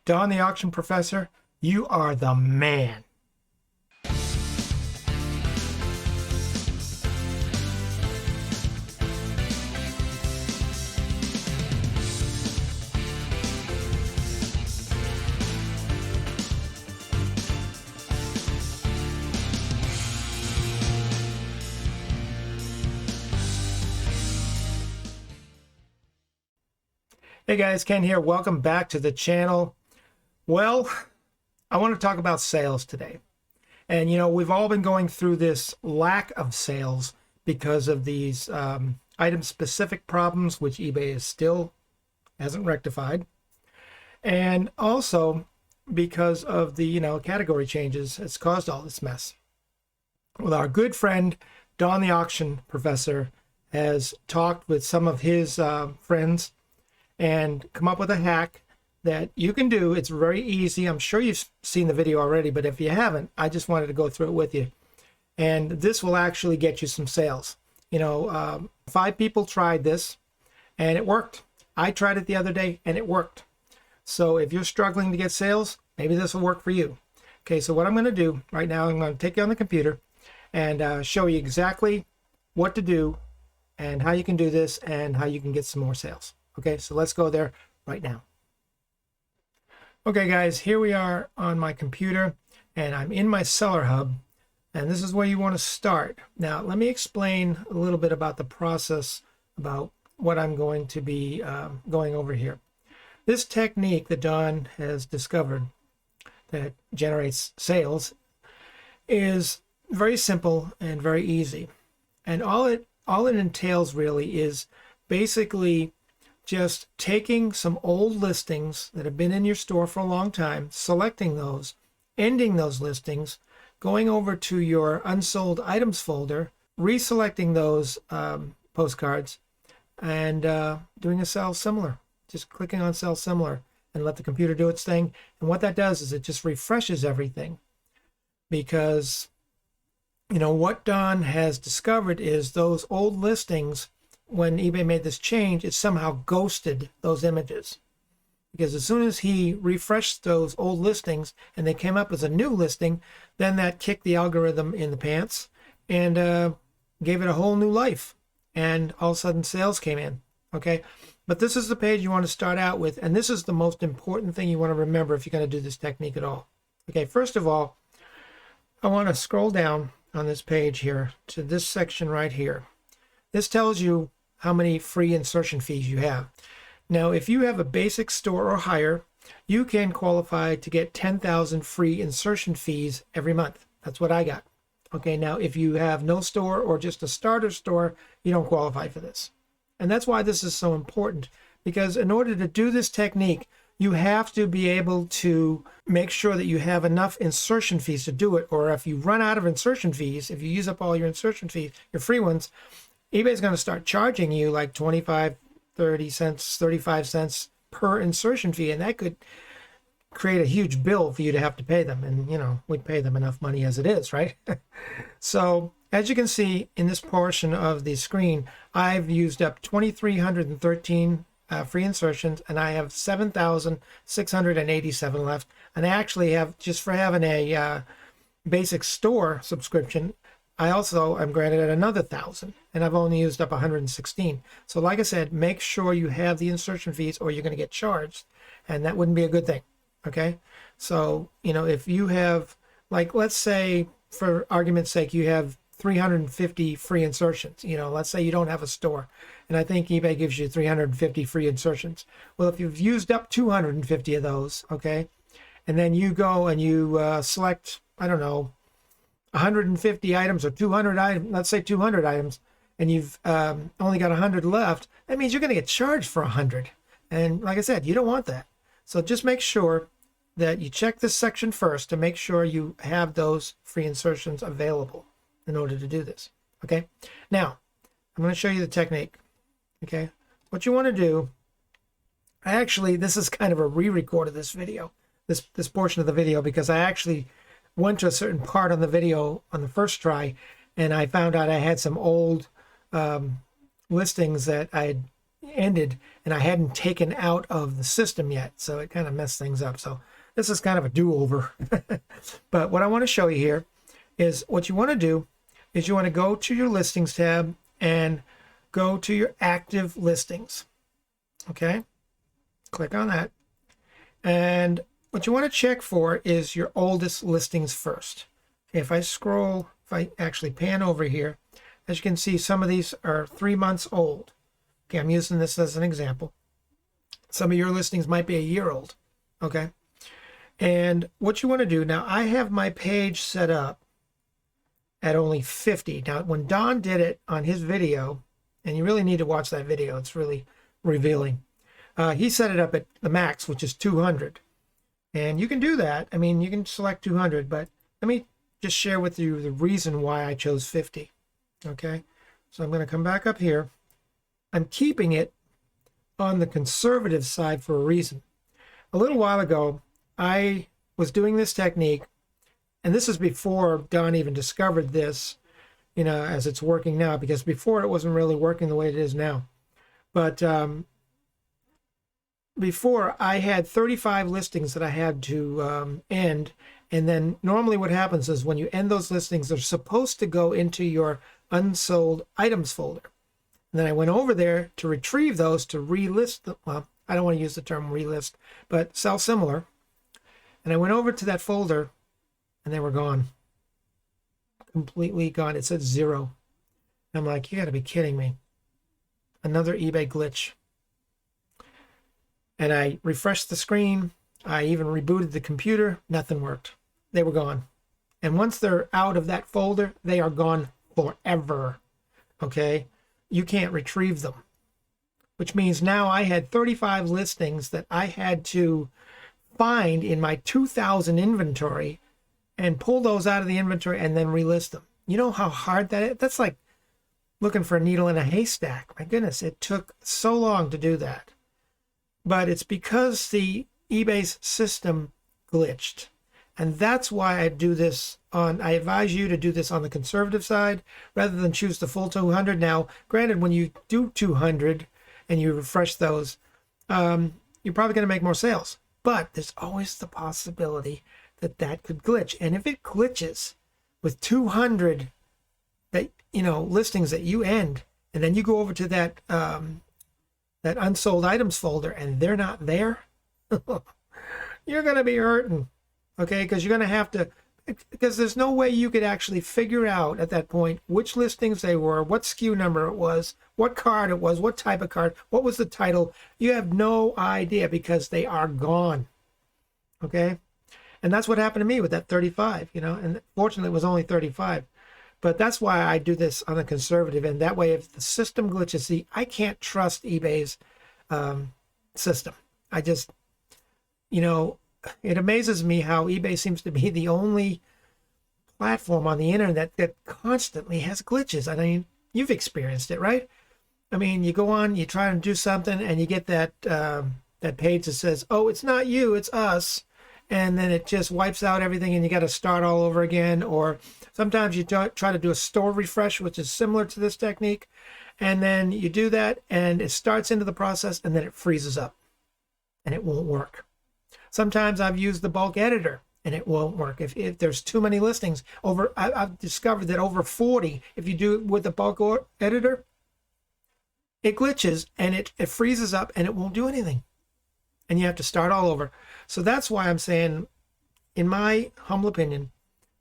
Don the Auction Professor, you are the man. Hey guys, Ken here. Welcome back to the channel. Well, I want to talk about sales today. And you know, we've all been going through this lack of sales because of these item-specific problems, which eBay still hasn't rectified. And also because of the, category changes, it's caused all this mess. Well, our good friend, Don the Auction Professor, has talked with some of his friends and come up with a hack that you can do. It's very easy. I'm sure you've seen the video already, but if you haven't, I just wanted to go through it with you. And this will actually get you some sales. 5 people tried this and it worked. I tried it the other day and it worked. So if you're struggling to get sales, maybe this will work for you. Okay, so what I'm going to do right now, I'm going to take you on the computer and show you exactly what to do and how you can do this and how you can get some more sales. Okay, so let's go there right now. Okay guys, here we are on my computer and I'm in my Seller Hub, and this is where you want to start. Now let me explain a little bit about the process, about what I'm going to be going over here. This technique that Don has discovered that generates sales is very simple and very easy, and all it entails really is basically just taking some old listings that have been in your store for a long time, selecting those, ending those listings, going over to your unsold items folder, reselecting those postcards, and doing a sell similar. Just clicking on sell similar and let the computer do its thing. And what that does is it just refreshes everything, because what Don has discovered is those old listings, when eBay made this change, it somehow ghosted those images, because as soon as he refreshed those old listings and they came up as a new listing, then that kicked the algorithm in the pants and gave it a whole new life, and all of a sudden sales came in. Okay, but this is the page you want to start out with, and this is the most important thing you want to remember if you're going to do this technique at all. Okay, first of all, I want to scroll down on this page here to this section right here. This tells you how many free insertion fees you have. Now, if you have a basic store or higher, you can qualify to get 10,000 free insertion fees every month. That's what I got. Okay, now if you have no store or just a starter store, you don't qualify for this. And that's why this is so important, because in order to do this technique, you have to be able to make sure that you have enough insertion fees to do it, or if you run out of insertion fees, if you use up all your insertion fees, your free ones, eBay is going to start charging you like 25, 30 cents, 35 cents per insertion fee, and that could create a huge bill for you to have to pay them. And, we pay them enough money as it is, right? So, as you can see in this portion of the screen, I've used up 2,313 free insertions, and I have 7,687 left. And I actually have, just for having a basic store subscription, I also am granted at another 1,000, and I've only used up 116. So like I said, make sure you have the insertion fees or you're going to get charged, and that wouldn't be a good thing. Okay, so if you have, like, let's say for argument's sake, you have 350 free insertions. Let's say you don't have a store, and I think eBay gives you 350 free insertions. Well, if you've used up 250 of those, okay, and then you go and you select, I don't know, 150 items or 200 items, let's say 200 items, and you've only got 100 left, that means you're going to get charged for 100. And like I said, you don't want that. So just make sure that you check this section first to make sure you have those free insertions available in order to do this. Okay, now I'm going to show you the technique. Okay, what you want to do, this is kind of a re-record of this video, this portion of the video, because I actually went to a certain part on the video on the first try, and I found out I had some old listings that I had ended and I hadn't taken out of the system yet, so it kind of messed things up. So this is kind of a do-over. But what I want to show you here is what you want to do is you want to go to your listings tab and go to your active listings. Okay, click on that. And what you want to check for is your oldest listings first. Okay, if I scroll, if I actually pan over here, as you can see, some of these are 3 months old. Okay, I'm using this as an example. Some of your listings might be a year old. Okay, and what you want to do now, I have my page set up at only 50. Now, when Don did it on his video, and you really need to watch that video, it's really revealing. He set it up at the max, which is 200. And you can do that. I mean, you can select 200, but let me just share with you the reason why I chose 50. Okay, so I'm going to come back up here. I'm keeping it on the conservative side for a reason. A little while ago, I was doing this technique, and this is before Don even discovered this, you know, as it's working now, because before it wasn't really working the way it is now. But before, I had 35 listings that I had to end, and then normally what happens is when you end those listings, they're supposed to go into your unsold items folder. And then I went over there to retrieve those to relist them. Well, I don't want to use the term relist, but sell similar. And I went over to that folder and they were gone. Completely gone. It said 0. And I'm like, you got to be kidding me. Another eBay glitch. And I refreshed the screen. I even rebooted the computer. Nothing worked. They were gone. And once they're out of that folder, they are gone forever. Okay? You can't retrieve them. Which means now I had 35 listings that I had to find in my 2000 inventory and pull those out of the inventory and then relist them. You know how hard that is? That's like looking for a needle in a haystack. My goodness, it took so long to do that. But it's because the eBay's system glitched. And that's why I do this on, I advise you to do this on the conservative side rather than choose the full 200. Now, granted, when you do 200 and you refresh those, you're probably going to make more sales. But there's always the possibility that that could glitch. And if it glitches with 200 that, you know, listings that you end, and then you go over to that that unsold items folder and they're not there, you're going to be hurting. Okay, because you're going to have to, because there's no way you could actually figure out at that point which listings they were, what SKU number it was, what card it was, what type of card, what was the title. You have no idea because they are gone. Okay, and that's what happened to me with that 35, you know, and fortunately it was only 35. But that's why I do this on a conservative, and that way if the system glitches, see, I can't trust eBay's system. I just, you know, it amazes me how eBay seems to be the only platform on the internet that constantly has glitches. I mean, you've experienced it, right? I mean, you go on, you try to do something, and you get that that page that says, "Oh, it's not you, it's us," and then it just wipes out everything, and you got to start all over again. Or sometimes you try to do a store refresh, which is similar to this technique, and then you do that, and it starts into the process, and then it freezes up, and it won't work. Sometimes I've used the bulk editor and it won't work. If there's too many listings, I've discovered that over 40, if you do it with the bulk editor, it glitches and it freezes up and it won't do anything. And you have to start all over. So that's why I'm saying, in my humble opinion,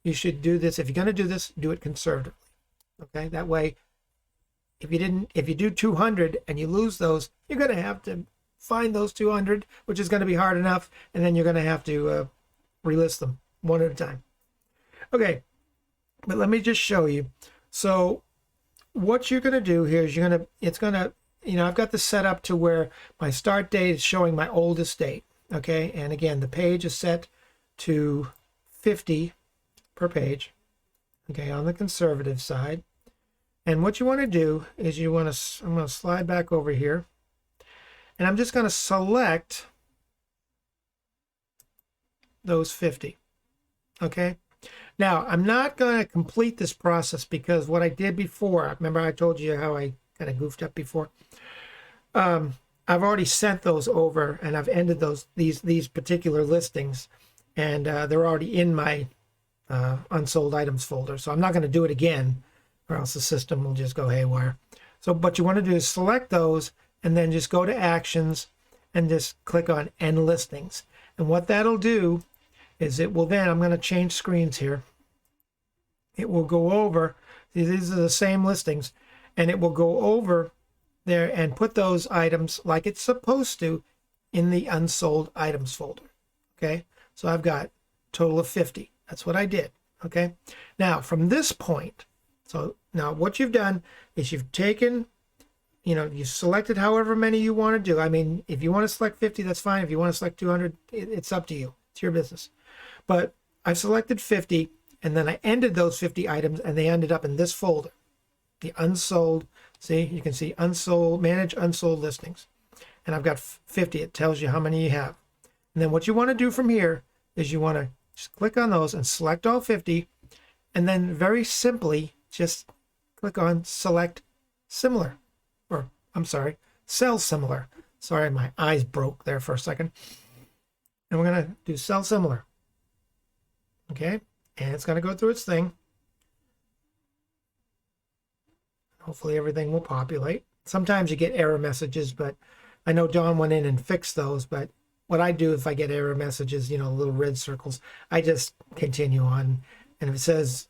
you should do this. If you're going to do this, do it conservatively. Okay, that way, if you do 200 and you lose those, you're going to have to find those 200, which is going to be hard enough, and then you're going to have to relist them one at a time. Okay, but let me just show you. So what you're going to do here is you know, I've got this set up to where my start date is showing my oldest date. Okay, and again, the page is set to 50 per page. Okay, on the conservative side. And what you want to do is I'm going to slide back over here. And I'm just going to select those 50. Okay. Now, I'm not going to complete this process because what I did before, remember I told you how I kind of goofed up before? I've already sent those over, and I've ended these particular listings, and they're already in my unsold items folder. So I'm not going to do it again, or else the system will just go haywire. So what you want to do is select those, and then just go to Actions, and just click on End Listings. And what that'll do is it will then, I'm going to change screens here. It will go over, these are the same listings, and it will go over there and put those items like it's supposed to in the unsold items folder. Okay, so I've got a total of 50. That's what I did. Okay, now from this point, so now what you've done is you've taken, you selected however many you want to do. I mean, if you want to select 50, that's fine. If you want to select 200, it's up to you. It's your business. But I've selected 50, and then I ended those 50 items, and they ended up in this folder, the unsold. See, you can see unsold, manage unsold listings. And I've got 50. It tells you how many you have. And then what you want to do from here is you want to just click on those and select all 50. And then very simply, just click on Select Similar. Or, I'm sorry, Sell Similar. Sorry, my eyes broke there for a second. And we're going to do Sell Similar. Okay, and it's going to go through its thing. Hopefully everything will populate. Sometimes you get error messages, but I know Dawn went in and fixed those. But what I do if I get error messages, little red circles, I just continue on. And if it says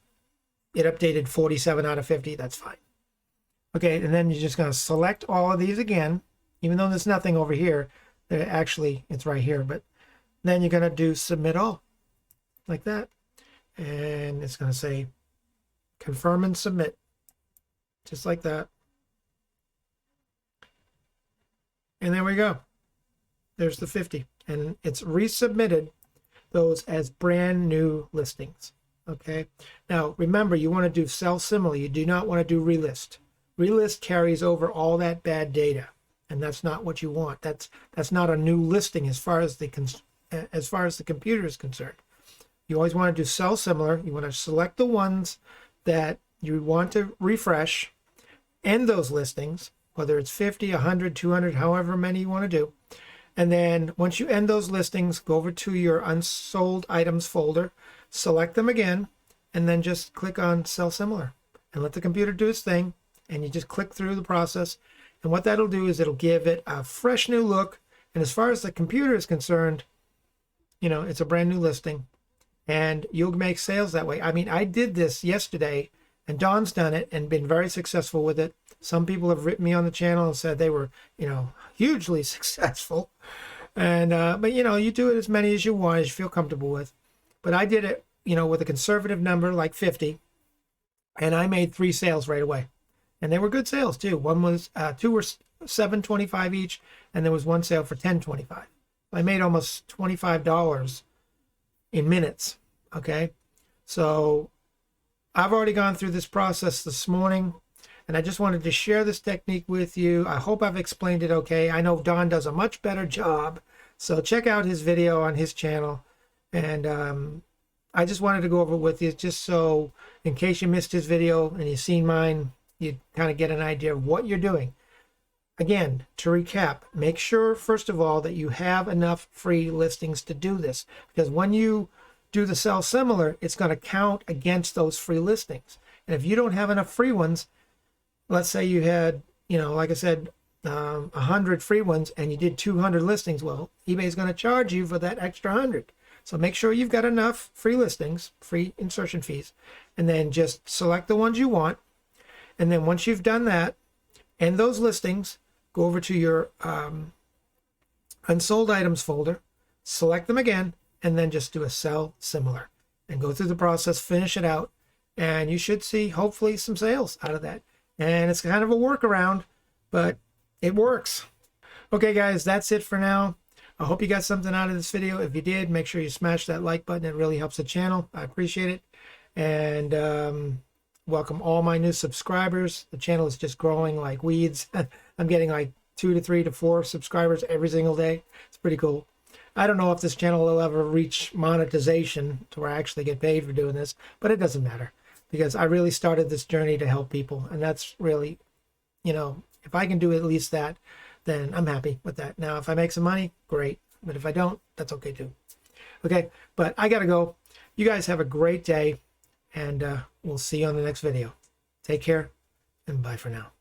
it updated 47 out of 50, that's fine. Okay, and then you're just going to select all of these again, even though there's nothing over here. Actually, it's right here. But then you're going to do Submit All, like that. And it's going to say Confirm and Submit. Just like that. And there we go. There's the 50. And it's resubmitted those as brand new listings. Okay. Now, remember, you want to do Sell Similar. You do not want to do Relist. Relist carries over all that bad data. And that's not what you want. That's not a new listing as far as the computer is concerned. You always want to do Sell Similar. You want to select the ones that you want to refresh, end those listings, whether it's 50, 100, 200, however many you want to do. And then once you end those listings, go over to your unsold items folder, select them again, and then just click on Sell Similar and let the computer do its thing. And you just click through the process. And what that'll do is it'll give it a fresh new look. And as far as the computer is concerned, it's a brand new listing. And you'll make sales that way. I mean, I did this yesterday, and Dawn's done it and been very successful with it. Some people have written me on the channel and said they were, hugely successful. And but you do it as many as you want, as you feel comfortable with. But I did it, with a conservative number like 50, and I made 3 sales right away, and they were good sales too. One was 2 were $7.25 each, and there was one sale for $10.25. I made almost $25 in minutes. Okay, so I've already gone through this process this morning, and I just wanted to share this technique with you. I hope I've explained it okay. I know Don does a much better job, so check out his video on his channel. And I just wanted to go over it with you, just so in case you missed his video and you've seen mine, you kind of get an idea of what you're doing. Again, to recap, make sure, first of all, that you have enough free listings to do this. Because when you do the Sell Similar, it's going to count against those free listings. And if you don't have enough free ones, let's say you had, like I said, 100 free ones and you did 200 listings, well, eBay is going to charge you for that extra 100. So make sure you've got enough free listings, free insertion fees, and then just select the ones you want. And then once you've done that, end those listings, go over to your unsold items folder, select them again, and then just do a Sell Similar and go through the process, finish it out, and you should see hopefully some sales out of that. And it's kind of a workaround, but it works. Okay, guys, that's it for now. I hope you got something out of this video. If you did, make sure you smash that like button. It really helps the channel. I appreciate it. And welcome all my new subscribers. The channel is just growing like weeds. I'm getting like 2 to 3 to 4 subscribers every single day. It's pretty cool. I don't know if this channel will ever reach monetization to where I actually get paid for doing this, but it doesn't matter because I really started this journey to help people. And that's really, if I can do at least that, then I'm happy with that. Now, if I make some money, great. But if I don't, that's okay too. Okay, but I got to go. You guys have a great day, and we'll see you on the next video. Take care, and bye for now.